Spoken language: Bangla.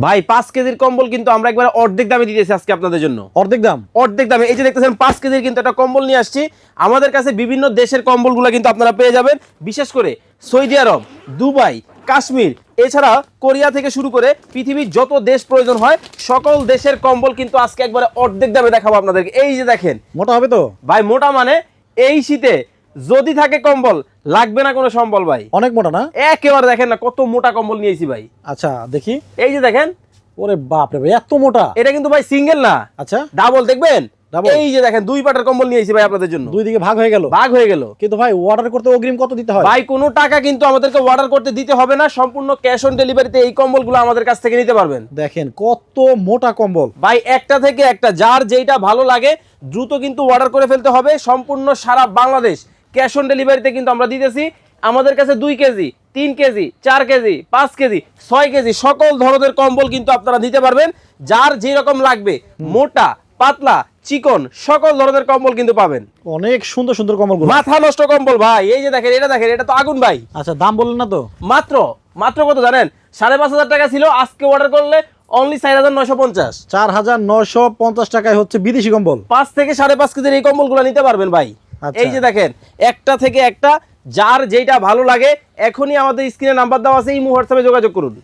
ভাই 5 কেজির কম্বল কিন্তু আমরা একবার অর্ধেক দামে দিতেছি আজকে আপনাদের জন্য। অর্ধেক দাম? অর্ধেক দামে। এই যে দেখতেছেন 5 কেজির কিন্তু একটা কম্বল নিয়ে আসছি। আমাদের কাছে বিভিন্ন দেশের কম্বলগুলো কিন্তু আপনারা পেয়ে যাবেন, বিশেষ করে সৌদি আরব, দুবাই, কাশ্মীর, এছাড়া কোরিয়া থেকে শুরু করে পৃথিবীর যত দেশ প্রয়োজন হয় সকল দেশের কম্বল কিন্তু আজকে একবারে অর্ধেক দামে দেখাবো আপনাদেরকে। এই যে দেখেন, মোটা হবে তো ভাই মোটা মানে এই শীতে যদি থাকে কম্বল লাগবে না কোনো সম্বল ভাই। অনেক মোটা না? একেবারে দেখেন না কত মোটা কম্বল নিয়েছি ভাই। আচ্ছা দেখি। এই যে দেখেন, ওরে বাপ রে ভাই, এত মোটা! এটা কিন্তু ভাই সিঙ্গেল না, আচ্ছা ডাবল। দেখবেন Double? এই যে দেখেন 2 পাটের কম্বল নিয়েছি ভাই আপনাদের জন্য। দুই দিকে ভাগ হয়ে গেল? ভাগ হয়ে গেল। কিন্তু ভাই অর্ডার করতে অগ্রিম কত দিতে হয়? ভাই কোনো টাকা কিন্তু আমাদেরকে অর্ডার করতে দিতে হবে না, সম্পূর্ণ ক্যাশ অন ডেলিভারিতে এই কম্বলগুলো আমাদের কাছ থেকে নিতে পারবেন। দেখেন কত মোটা কম্বল ভাই একটা থেকে একটা, যার যেইটা ভালো লাগে দ্রুত কিন্তু অর্ডার করে ফেলতে হবে। সম্পূর্ণ সারা বাংলাদেশ ক্যাশ অন ডেলিভারিতে কিন্তু আমরা দিতেছি। আমাদের কাছে 2 KG, 3 KG, 4 KG, 5 KG, 6 KG সকল ধরনের কম্বল কিন্তু আপনারা নিতে পারবেন। যার যে রকম লাগবে, মোটা, পাতলা, চিকন সকল ধরনের কম্বল কিন্তু পাবেন। অনেক সুন্দর সুন্দর কম্বল। মাথা নষ্ট কম্বল ভাই। এই যে দেখেন, এটা দেখেন, এটা তো আগুন ভাই। আচ্ছা দাম বললেন না তো? মাত্র মাত্র কত জানেন? 5,500 টাকা ছিল, আজকে অর্ডার করলে অনলি 4,950। 4,950 টাকায় হচ্ছে বিদেশি কম্বল। 5 থেকে 5.5 কেজির এই কম্বলগুলো নিতে পারবেন ভাই। আচ্ছা। এই যে দেখেন, একটা থেকে একটা, যার যেটা ভালো লাগে এখনই আমাদের স্ক্রিনে নাম্বার দেওয়া আছে, এই হোয়াটসঅ্যাপে যোগাযোগ করুন।